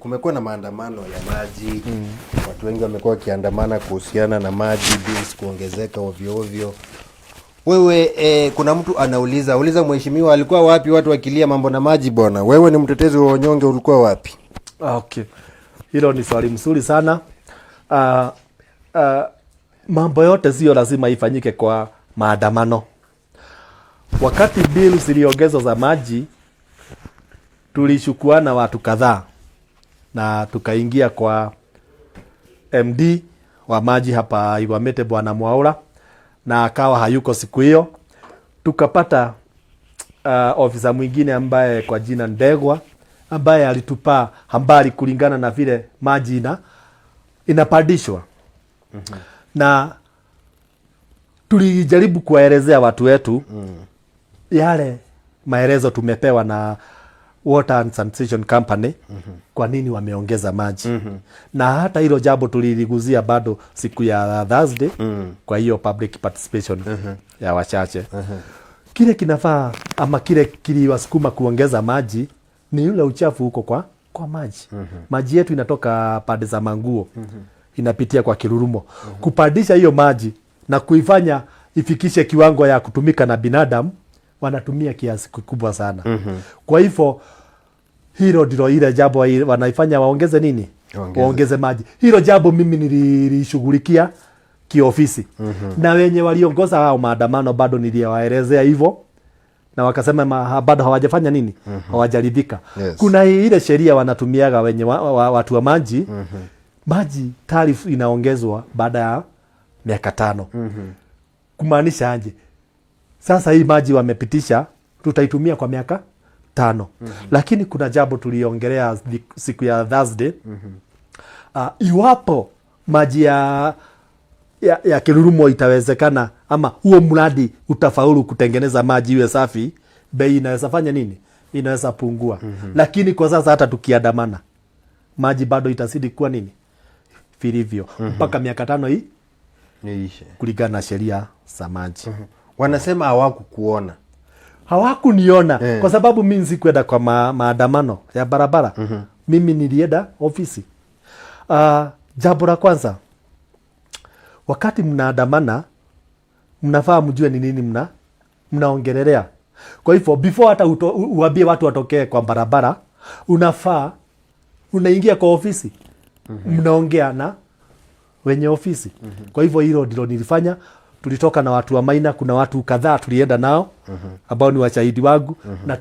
kumekuwa na maandamano ya maji. Watu wengi wamekuwa wakiandamana kuhusiana na maji, bills kuongezeka ovyo ovyo. Wewe kuna mtu anauliza mheshimiwa alikuwa wapi watu wakilia mambo na maji bwana? Wewe ni mtetezi wa wanyonge, ulikuwa wapi? Okay. Hilo ni swali mzuri sana. Mambo yote sio lazima ifanyike kwa maandamano. Wakati bills ziliongezwa za maji, tulishukuana watu kadhaa na tukaingia kwa MD wa maji hapa Iwamete Bwana Mwaura, na akawa hayuko siku hiyo. Tukapata ofisa mwingine ambaye kwa jina Ndegwa, ambaye alitupa habari kulingana na vile maji inapandishwa. Na tulijaribu kuwaelezea watu wetu yale maelezo tumepewa na Water and Sanitation Company, kwa nini wameongeza maji. Na hata hilo jambo tuliliguzia bado siku ya Thursday kwa hiyo public participation ya wachache. Kile kinafaa ama kile kiliwasukuma kuongeza maji ni yule uchafu huko kwa maji. Maji yetu inatoka pande za Manguo, inapitia kwa Kirurumo. Kupandisha hiyo maji na kuifanya ifikishe kiwango ya kutumika na binadamu, wanatumia kiasi kikubwa sana. Kwa hivyo hilo ndilo ile jambo wanaifanya waongeze nini? Waongeze maji. Hilo jambo mimi nilishughulikia kiofisi. Na wenye waliongoza hao maandamano bado niliwaelezea hivyo, na wakasema bado hawajafanya nini? Hawajaridhika. Yes. Kuna ile sheria wanatumiaga wenye watu wa maji. Maji tarifu inaongezwa baada ya miaka 5. Kumaanisha aje? Sasa hii maji wamepitisha tutaitumia kwa miaka 5. Lakini kuna jambo tuliongelea siku ya Thursday. Iwapo maji ya Kirurumo itawezekana ama huo mradi utafaulu kutengeneza maji iwe safi, bei inaweza fanya nini? Inaweza pungua. Lakini kwa sasa hata tukiandamana, maji bado itazidi kuwa nini? Vilivyo. Mpaka miaka 5 hii Niishe. kulingana na sheria za maji. Wanasema hawakukuona. Hawakuniona kwa sababu mimi sikuenda kwa maandamano ya barabara. Mimi nilienda ofisi. Jambo la kwanza, wakati mnaandamana mnafaa mjue ni nini mnaongelelea. Kwa hivyo before hata uambie watu watokee kwa barabara, unafaa unaingia kwa ofisi. Mnaongea na wenye ofisi. Kwa hivyo hilo ndilo nilifanya. Tulitoka na watu wa Maina, kuna watu kadhaa tulienda nao ambao ni washahidi wangu, na